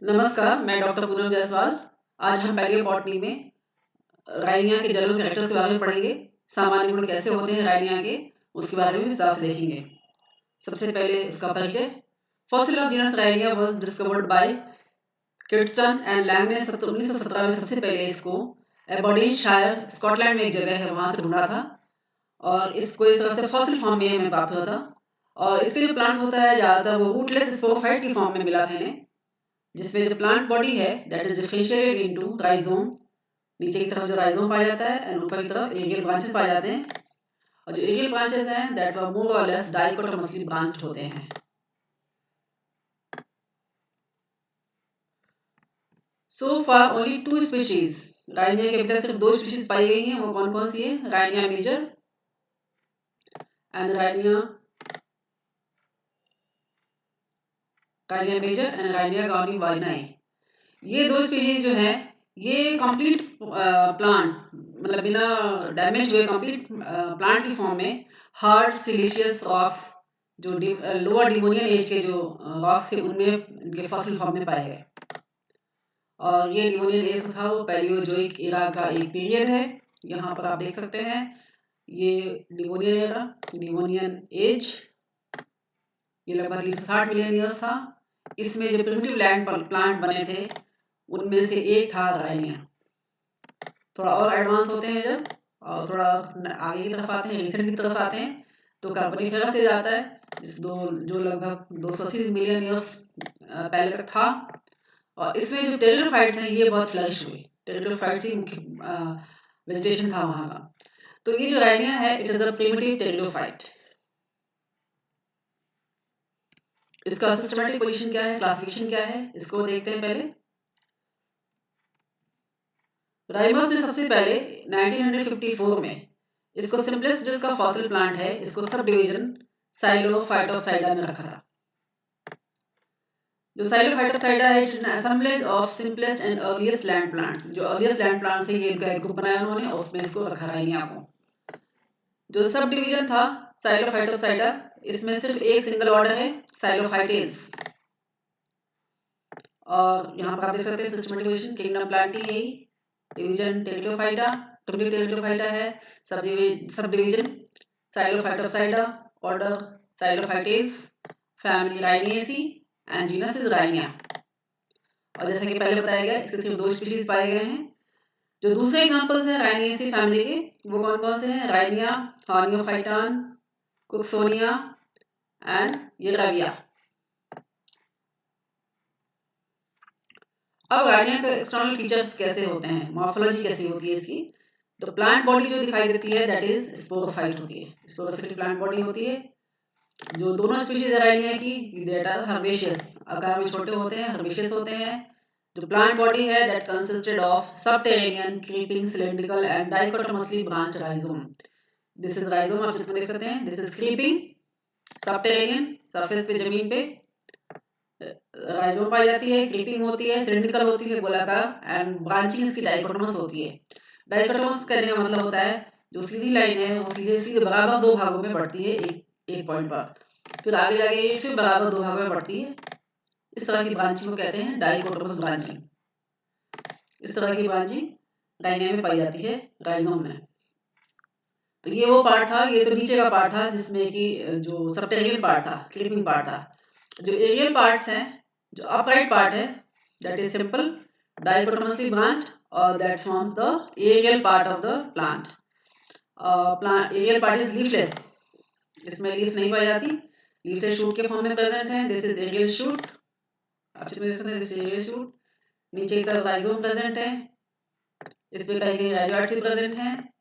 नमस्कार, मैं डॉक्टर पूनम जायसवाल। आज हम पैलियोबॉटनी में राइनिया के जनरल कैरेक्टर्स के बारे में पढ़ेंगे। सामान्य गुण कैसे होते हैं राइनिया के, उसके बारे में विस्तार से देखेंगे। सबसे पहले उसका परिचय। Fossil of genus Rhynia was discovered by Kidston and Lang ने 1917 में सबसे पहले इसको एबरडीनशायर, स्कॉटलैंड में एक जगह है, वहाँ से ढूंढा था और इसको इस तरह से फॉसिल फॉर्म में हमें प्राप्त हुआ था। और इसके जो प्लांट होता है ज़्यादातर वो रूटलेस स्पोरोफाइट की फॉर्म में मिला था इन्हें, जिसमें जो प्लांट बॉडी है that is differentiated into rhizome. नीचे की तरफ जो राइजोम पाया जाता है एंड ऊपर की तरफ एरियल ब्रांचेस पाए जाते हैं, और जो एरियल ब्रांचेस हैं दैट वर मोर और लेस डाइकोटोमसली ब्रांच्ड होते हैं। सो फार ओनली 2 स्पीशीज, राइनिया के भीतर सिर्फ 2 स्पीशीज पाई गई हैं। वो कौन कौन सी है? Rhynia major and Rhynia gwynne vaughanii. ये 2 स्पीशीज जो हैं ये कंप्लीट प्लांट, मतलब बिना डैमेज हुए कंप्लीट प्लांट की फॉर्म में हार्ड सिलिशियस रॉक्स, जो लोअर डिवोनियन एज के जो रॉक्स थे उनमें इनके फॉसिल फॉर्म में पाए गए। और ये डिवोनियन एज था वो पैलियोजोइक एरा का एक पीरियड है। यहाँ पर आप देख सकते हैं ये डिवोनियन एरा, डिवोनियन एज, ये लगभग 360 मिलियन ईयर्स था। इसमें जो प्रिमिटिव लैंड प्लांट बने थे उनमें से एक था राइनिया। थोड़ा और एडवांस होते हैं जब, और थोड़ा आगे की तरफ आते हैं, रिसेंट की तरफ आते हैं, तो कार्बोनिफेरस से जाता है, जो लगभग 280 मिलियन ईयर्स पहले तक था। और इसमें जो टेरिडोफाइट्स हैं ये बहुत फ्लरिश हुए। टेरिडोफाइट्स ही मुख्य वेजिटेशन था वहाँ का। तो ये जो राइनिया है it is a primitive pteridophyte. इसका सिस्टमैटिक पोजीशन क्या है, क्लासिफिकेशन क्या है, इसको देखते हैं पहले। राइमस ने सबसे पहले 1954 में इसको सिंपलेस्ट जो इसका फॉसिल प्लांट है इसको सब डिवीजन साइलोफाइटोप्साइडा में रखा था। जो साइलोफाइटोप्साइडा है it is an assemblage of simplest and earliest land plants. जो अर्लीस्ट लैंड प्लांट्स थे ये इनका एक ग्रुप बनाया उन्होंने और उसमें इसको रखा राइनिया को। जो सब डिवीजन था साइलोफाइटोप्साइडा, इसमें सिर्फ एक सिंगल ऑर्डर है साइलोफाइटेज। और यहाँ पर आप देख सकते हैं सिस्टमैटिक डिवीजन, किंगडम प्लांटी है, डिवीजन टेरिडोफाइटा, प्रिमिटिव टेरिडोफाइटा है, sub division Psilophytopsida, order Psilophytales, family Rhyniaceae and genus is Rhynia. और जैसे कि पहले बताया गया इसके सिर्फ 2 स्पीशीज पाए गए हैं। जो दूसरे एग्जांपल्स हैं राइनिएसी फैमिली के वो कौन कौन से हैं? Rhynia, Horneophyton, Cooksonia and Yarravia. अब राइनिया के एक्सटर्नल फीचर्स कैसे होते हैं, मॉर्फोलॉजी कैसी होती है इसकी? तो प्लांट बॉडी जो दिखाई देती है दैट इज स्पोरोफाइट होती है, स्पोरोफिलिक प्लांट बॉडी होती है। जो दोनों स्पीशीज है राइनिया की दैट आर हर्बेशियस, आकार में छोटे होते हैं, हर्बेशियस होते हैं। जो प्लांट बॉडी है that consisted of subterranean creeping cylindrical and dichotomously branched rhizome. This is rhizome, आप चित्र में देख सकते हैं। This is creeping subterranean, surface पे जमीन पे राइजोम पाई जाती है, क्रीपिंग होती है, सिलिंड्रिकल होती है गोलाकार, एंड ब्रांचिंग इसकी डाइकोटोमस होती है। डाइकोटोमस करने का मतलब होता है जो सीधी लाइन है वो सीधे सीधे बराबर 2 भागों में बढ़ती है एक पॉइंट पर, फिर आगे जाके ये फिर बराबर 2 भागों में बढ़ती है। इस तरह की ब्रांचिंग को कहते हैं डाइकोटोमस ब्रांचिंग। इस तरह की ब्रांचिंग राइनिया में पाई जाती है, राइजोम में। तो ये वो पार्ट था, ये तो नीचे का पार्ट था जिसमें कि जो सबटेरियन पार्ट था, क्रीपिंग पार्ट था। जो एरियल पार्ट्स हैं, जो अपराइट पार्ट है that is simple dichotomously branched और that forms the aerial part of the plant. Plant aerial part is leafless, इसमें लीव्स नहीं पाई जाती, लीफलेस शूट के फॉर्म में प्रेजेंट है। दिस इज एरियल शूट, आप चित्र में देख सकते हैं, दिस इज एरियल शूट। नीचे की तरफ राइजोम प्रेजेंट है, इसमें कहीं कहीं राइजोइड्स प्रेजेंट हैं।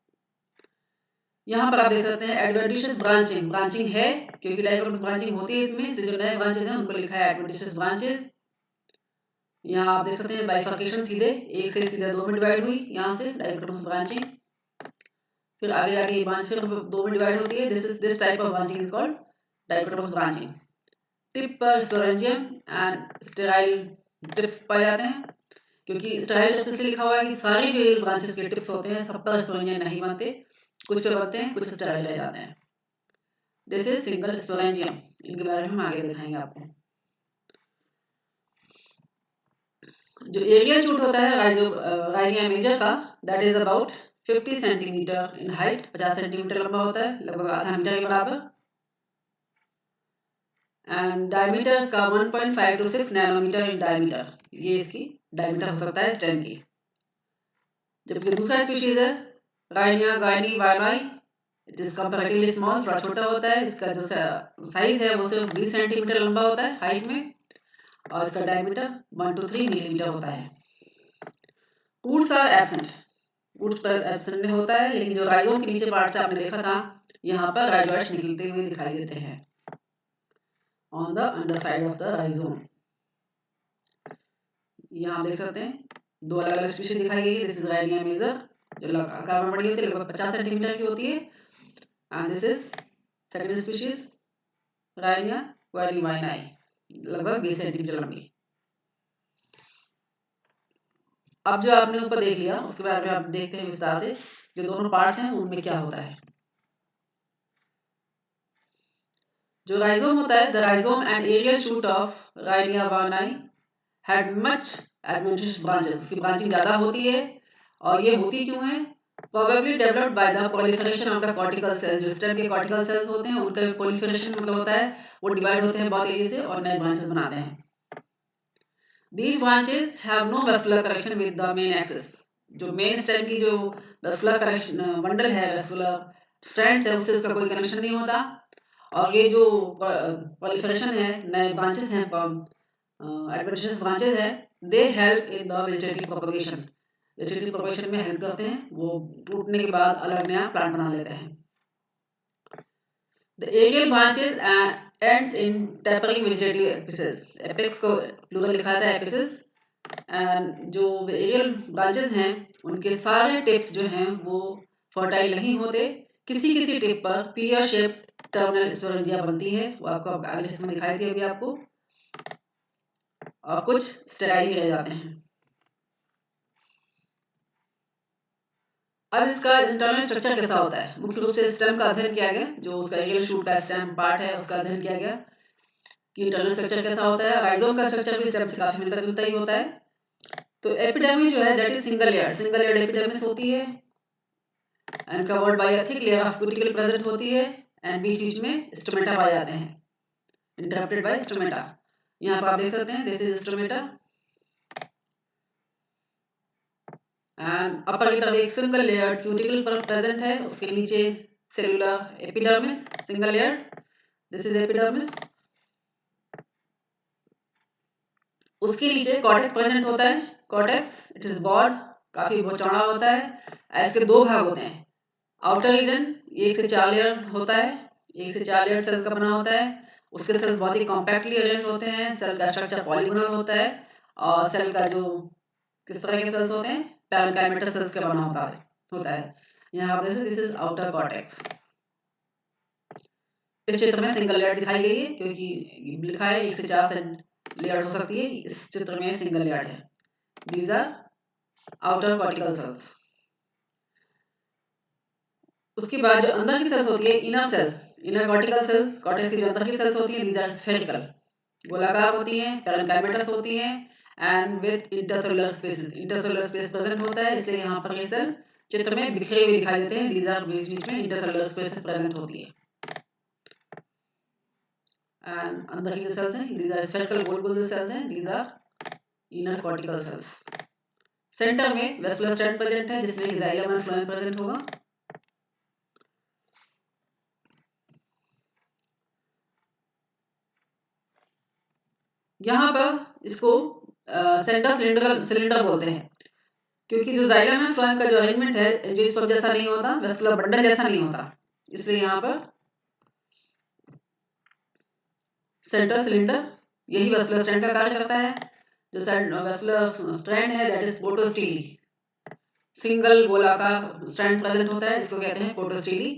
यहाँ पर आप देख सकते हैं एडवेंटिशियस ब्रांचिंग, ब्रांचिंग है क्योंकि डाइकोटोमस ब्रांचिंग होती है इसमें, इसलिए जो नए ब्रांचेस हैं उनको लिखा है एडवेंटिशियस ब्रांचेस। यहाँ आप देख सकते हैं बाइफर्केशन सीधे एक से सीधे 2 में डिवाइड हुई, यहाँ से डाइकोटोमस ब्रांचिंग। फिर आगे जाके ये ब्रांच फिर 2 में डिवाइड होती है। This type of branching is called dichotomous branching. Tip पर स्पोरेंजियम एंड स्टेराइल टिप्स पाए जाते हैं, क्योंकि स्टेराइल टिप्स से लिखा हुआ है कि सारे जो ये ब्रांचेस के टिप्स होते हैं सब पर स्पोरेंजियम नहीं बनते, कुछ पे बनते हैं, कुछ स्टेराइल रह जाते हैं। दिस इज सिंगल स्पोरेंजियम, इनके बारे में हम आगे दिखाएंगे आपको। जो एरियल शूट होता है राइनिया मेजर का, that is about 50 centimetre in height, 50 centimetre लंबा होता है, लगभग आधा मीटर के बराबर। एंड डायमीटर का 1.5 to 6 नैनोमीटर इन डायमीटर, ये इसकी डायमीटर हो सकता है स्टेम की। जबकि दूसरा स्पीशीज है Rhynia gwynne vaughanii, it is comparatively small, थोड़ा छोटा होता है, इसका जो साइज है वो सिर्फ 20 सेंटीमीटर लंबा होता है हाइट में, और इसका डायमीटर 1 to 3 मिलीमीटर होता है। रूट्स आर एब्सेंट, रूट्स पर एब्सेंट नहीं होता है, लेकिन जो राइजोम के नीचे पार्ट से आपने देखा था, यहाँ पर राइजोइड्स निकलते हुए दिखाई देते हैं on the under side of the rhizome. यहाँ आप देख सकते हैं दो अलग अलग स्पीशीज दिखाई गई है। दिस इज राइनिया मेजर, जो आकार में बड़ी होती है, लगभग 50 सेंटीमीटर की होती है, and this is second species Rhynia vaughanii, लगभग 20 सेंटीमीटर लंबी। अब जो आपने ऊपर देख लिया, उसके बारे में आप देखते हैं विस्तार से जो दोनों पार्ट्स हैं उनमें क्या होता है। जो राइजोम होता है, the rhizome and aerial shoot of Rhynia vaughanii had much adventitious branches, उसकी ब्रांचिंग ज़्यादा होती है, और ये होती क्यों है? Probably developed by the proliferation of the cortical cells, जो स्टेम के कॉर्टिकल सेल्स होते हैं उनका प्रोलिफरेशन मतलब होता है वो डिवाइड होते हैं बहुत तेजी से और नए ब्रांचेस बनाते हैं। These branches have no vascular connection with the main axis, जो मेन स्टेम की जो वैस्कुलर कनेक्शन बंडल है, वैस्कुलर स्ट्रैंड्स है, उससे इसका कोई कनेक्शन नहीं होता। और ये जो प्रोलिफरेशन है, नए ब्रांचेस हैं, एडवेंटिशियस ब्रांचेस है, they help in the vegetative propagation, vegetative propagation में हेल्प करते हैं, वो टूटने के बाद अलग नया प्लांट बना लेते हैं। The aerial branches ends in tapering vegetative apices, apex को प्लूरल लिखा था apices, एंड जो एरियल ब्रांचेस हैं उनके सारे टिप्स जो हैं वो फर्टाइल नहीं होते, किसी किसी टिप पर पियर शेप टर्मिनल स्पोरेंजिया बनती है, वो आपको आगे चित्र में दिखाई दी अभी आपको, और कुछ स्टेराइल ही रह जाते हैं। अब इसका इंटरनल स्ट्रक्चर कैसा होता है? मुख्य रूप से स्टेम का अध्ययन किया गया, जो उसका एरियल शूट का स्टेम पार्ट है उसका अध्ययन किया गया कि इंटरनल स्ट्रक्चर कैसा होता है। राइजोम का स्ट्रक्चर भी स्टेम से काफी मिलता जुलता ही होता है। तो एपिडर्मिस जो है that is single layered epidermis होती है, and covered by a thick layer of cuticle present होती है, एंड बीच बीच में स्टोमेटा पाए जाते हैं, इंटरप्टेड बाय स्टोमेटा। यहाँ पर आप देख सकते हैं this is stomata, and upper की तरफ एक सिंगल लेयर क्यूटिकल पर प्रेजेंट है, उसके नीचे cellular epidermis single layer, this is epidermis. उसके नीचे कॉर्टेक्स प्रेजेंट होता है, कॉर्टेक्स इट इज ब्रॉड, काफी बहुत चौड़ा होता है। इसके दो भाग होते हैं, आउटर रीजन 1 से 4 लेयर होता है, 1 से 4 लेयर सेल्स का बना होता है, उसके सेल्स बहुत ही कॉम्पैक्टली अरेंज होते हैं, सेल का स्ट्रक्चर पॉलीगोनल होता है, और सेल का जो किस तरह के सेल्स होते हैं, पैरेन्काइमेटल सेल्स का बना होता है। यहाँ आप देखिए दिस इज आउटर कॉर्टेक्स। इस चित्र में सिंगल लेयर दिखाई गई है क्योंकि लिखा है 1 से 4 लेयर हो सकती है, इस चित्र में सिंगल लेयर है। These are outer cortical cells. उसके बाद जो अंदर की सेल्स होती है, inner cells, inner cortical cells, cortex की जो अंदर की सेल्स होती हैं, दीज आर स्फेरिकल, गोलाकार होती हैं, पैरेन्काइमेटस होती हैं, and with intercellular spaces, intercellular space present होता है, इसलिए यहाँ पर ये सेल चित्र में बिखरे हुए दिखाई देते हैं, दीज आर बीच बीच में इंटरसेलुलर स्पेसेस प्रेजेंट होती है। एंड अंदर की जो सेल्स हैं, दीज आर स्फेरिकल गोल गोल जो सेल्स हैं, these are inner cortical cells. Centre में वेस्कुलर स्ट्रैंड प्रेजेंट है जिसमें जाइलम एंड फ्लोएम प्रेजेंट होगा। यहाँ पर इसको सेंटर सिलेंडर बोलते हैं, क्योंकि जो जाइलम एंड फ्लोएम का जो अरेंजमेंट है जो स्पर्म जैसा नहीं होता, वेस्कुलर बंडल जैसा नहीं होता, इसलिए यहाँ पर सेंटर सिलेंडर यही वेस्कुलर स्ट्रैंड का कार्य करता है। जो वेस्कुलर स्ट्रैंड है दैट इज पोटोस्टीली, सिंगल गोलाकार स्ट्रैंड प्रेजेंट होता है, इसको कहते हैं protostele.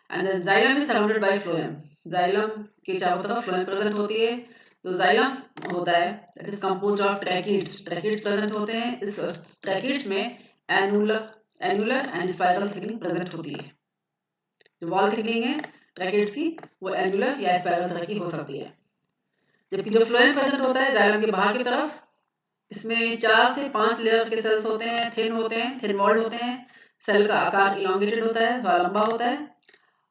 And then xylem is surrounded by phloem, xylem के चारों तरफ फ्लोएम प्रेजेंट होती है। तो जाइलम होता है that is composed of tracheids, tracheids present होते हैं, इस ट्रैकिड्स में annular and spiral thickening present होती है। जो वॉल थिकनिंग है ट्रैकिड्स की वो एनुलर या स्पाइरल तरह की हो सकती है। जबकि जो फ्लोएम प्रेजेंट होता है जाइलम के बाहर की तरफ, इसमें 4 से 5 लेयर के सेल्स होते हैं, थिन वॉल्ड होते हैं। सेल का आकार इलोंगेटेड होता है, थोड़ा लंबा होता है,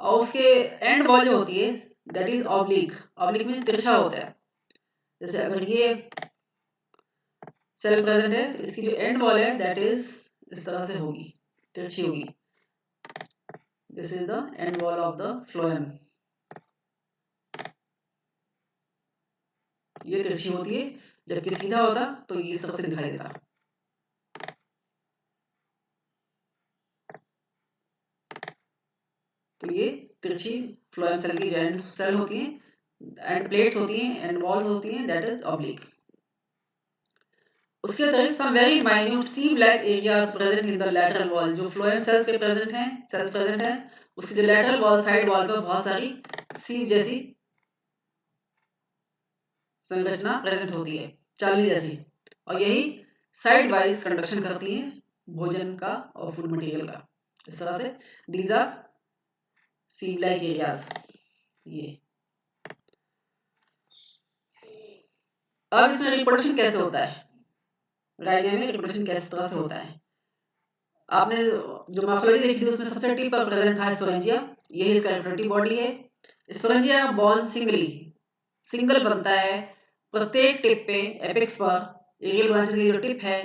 और उसके एंड वॉल जो होती है that is oblique. Oblique means तिरछा होता है। जैसे अगर ये सेल प्रेजेंट है तो इसकी जो एंड वॉल है दैट इज इस तरह से होगी, तिरछी होगी। This is the end wall of the phloem. ये तिरछी होती है, जबकि सीधा होता तो ये इस तरह से दिखाई देता। तो ये तिरछी फ्लोएम सेल की जो एंड सेल होती है, एंड प्लेट्स होती हैं, एंड वॉल होती हैं, दैट इज ऑब्लिक। उसके अतिरिक्त some very minute seam like areas present in the lateral wall. जो फ्लोएम सेल्स के सेल्स प्रेजेंट हैं, उसकी जो लैटरल वॉल, साइड वॉल पर बहुत सारी सीम जैसी संरचना प्रेजेंट होती है, चालनी जैसी, और यही साइड वाइज कंडक्शन करती है भोजन का और फूड मटेरियल का। इस तरह से these are seam like areas. ये अब इसमें रिप्रोडक्शन कैसे होता है, राइनिया में रिप्रोडक्शन किस तरह से होता है। आपने जो मॉर्फोलॉजी देखी थी उसमें सबसे टिप पर प्रेजेंट था स्पोरेंजिया। यही इसका रिप्रोडक्टिव बॉडी है। स्पोरेंजिया बॉर्न सिंगल बनता है। प्रत्येक टिप पे एपेक्स पर एरियल ब्रांचेस की जो टिप है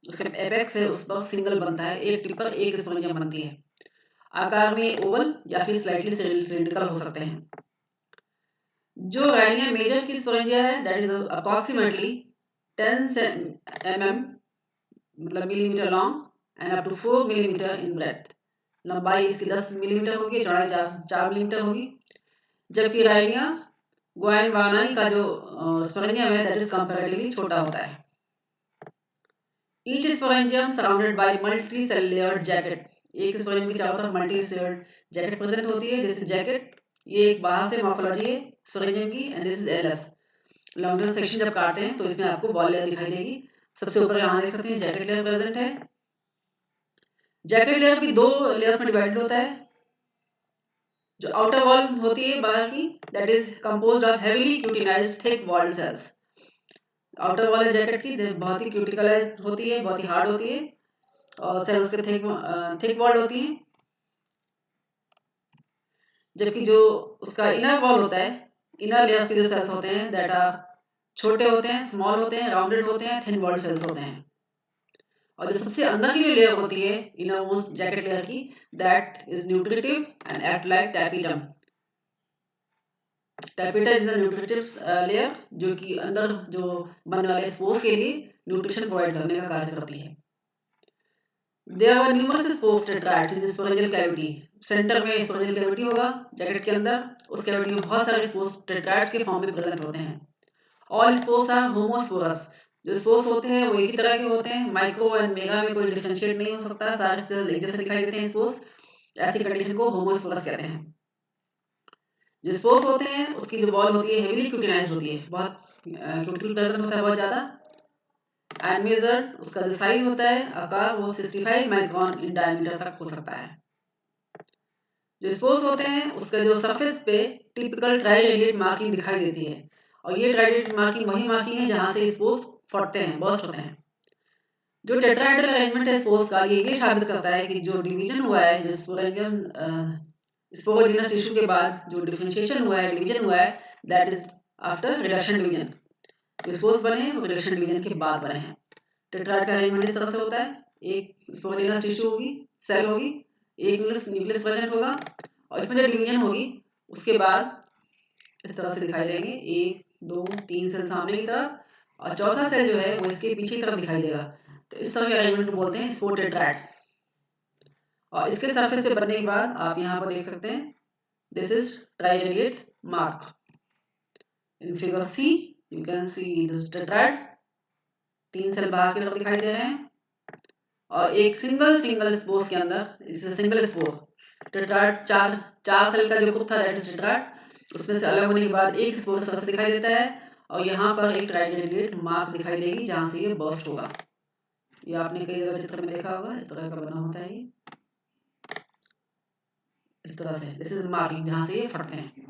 उसके एपेक्स है उस पर सिंगल बनता है। एक टिप पर एक स्पोरेंजिया बनती है। आकार में ओवल या फिर स्लाइटली सिलिंड्रिकल हो सकते हैं। जो राइनिया मेजर की स्पोरेंजिया है दैट इज अप्रॉक्सीमेटली 10 mm मतलब millimetre long and up to 4 millimetre in breadth. लंबाई इसकी 10 मिलीमीटर होगी, चौड़ाई 4 मिलीमीटर होगी। जबकि राइनिया गुआनवानाई का जो स्पोरेंजियम है दैट इज कंपैरेटिवली छोटा होता है। Each sporangium surrounded by multi cell layered jacket. एक स्पोरेंजियम की चारों तरफ मल्टी सेल्ड जैकेट प्रेजेंट होती है। दिस जैकेट ये एक बाहर से मॉर्फोलॉजी है स्पोरेंजियम की, and this is LS. Longer section जब काटते हैं तो इसमें आपको बॉल लेयर दिखाई देगी। सबसे ऊपर यहाँ देख सकते हैं जैकेट लेयर प्रेजेंट है। जैकेट लेयर भी 2 लेयर्स में डिवाइडेड होता है। जो आउटर वॉल होती है बाहर की that is composed of heavily cutinized thick walled cells. Outer wall है जैकेट की बहुत ही क्यूटिकलाइज्ड होती है, बहुत ही हार्ड होती है, और सेल उसके थिक वॉल्ड होती है। जबकि जो उसका इनर वॉल होता है, इनर लेयर्स के जो सेल्स होते हैं दैट आर छोटे होते हैं, स्मॉल होते हैं, राउंडेड होते हैं, थिन वॉल्ड सेल्स होते हैं। और जो सबसे अंदर की जो लेयर होती है इनर मोस्ट जैकेट लेयर की that is nutritive and act like tapetum. Tapeta is a nutritive layer जो कि अंदर जो बनने वाले स्पोर्स के लिए न्यूट्रिशन प्रोवाइड करने का कार्य करती है। There were numerous spokes tetrads in the sporangial cavity. Centre में स्पोरेंजियल कैविटी होगा जैकेट के अंदर। उस कैविटी में बहुत सारे स्पोर्स टेट्राड्स के फॉर्म में प्रेजेंट होते हैं। All spores are homosporous. जो स्पोर्स होते हैं वो एक ही तरह के होते हैं। माइक्रो एंड मेगा में कोई डिफरेंशिएट नहीं हो सकता, सारे सेल्स एक जैसे दिखाई देते हैं स्पोर्स। ऐसी कंडीशन को होमोस्पोरस कहते हैं। जो स्पोर्स होते हैं उसकी जो बॉल होती है हेवीली क्यूटिनाइज्ड होती है, बहुत क्यूटिकल प्रेजेंट होता है बहुत ज्यादा। एंड मेजर्ड उसका जो साइज होता है आकार वो 65 माइक्रोन इन डायमीटर तक हो सकता है। जो स्पोर्स होते हैं उसके जो सरफेस पे टिपिकल ट्राइरेडिएट मार्किंग दिखाई देती है, और ये ट्राइरेडिएट मार्किंग वही मार्किंग है जहां से स्पोर्स फटते हैं, बर्स्ट होते हैं। जो टेट्राहेड्रल अरेंजमेंट है स्पोर्स का ये साबित करता है कि जो डिवीजन हुआ है, जो स्पोरेंजियम स्पोरोजिनस टिश्यू के बाद जो डिफरेंशिएशन हुआ है, डिवीजन हुआ है, that is after reduction division. जो स्पोर्स बने हैं वो रिडक्शन डिवीजन के बाद बने हैं। टेट्राहेड का अरेंजमेंट इस तरह से होता है। एक स्पोरोजिनस टिश्यू होगी, सेल होगी, एक न्यूक्लियस प्रेजेंट होगा, और इसमें जो डिवीजन होगी उसके बाद इस तरह से दिखाई देंगे 1 2 3 सेल सामने की तरफ, और चौथा सेल जो है वो इसके पीछे की तरफ दिखाई देगा। तो इस तरह के अरेंजमेंट को बोलते हैं स्पोर टेट्राड्स। और इसके सरफेस पे बनने के बाद आप यहाँ पर देख सकते हैं this is triradiate mark. In figure C you can see this tetrad, 3 cell बाहर की तरफ दिखाई दे रहे हैं, और एक सिंगल स्पोर्स के अंदर इस सिंगल स्पोर टेट्राड, चार सेल का जो ग्रुप था दैट इज टेट्राड, उसमें से अलग होने के बाद एक स्पोर तरह से दिखाई देता है, और यहाँ पर एक ट्राइरेडिएट मार्क दिखाई देगी जहां से ये बर्स्ट होगा। ये आपने कई जगह चित्र में देखा होगा, इस तरह का बना होता है ये, इस तरह से दिस इज मार्किंग जहां से ये फटते हैं।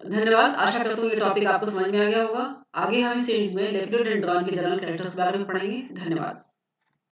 धन्यवाद। आशा करता हूँ ये टॉपिक आपको समझ में आ गया होगा। आगे हम इस सीरीज में लेपिडोडेंड्रॉन के जनरल कैरेक्टर्स के बारे में पढ़ेंगे। धन्यवाद।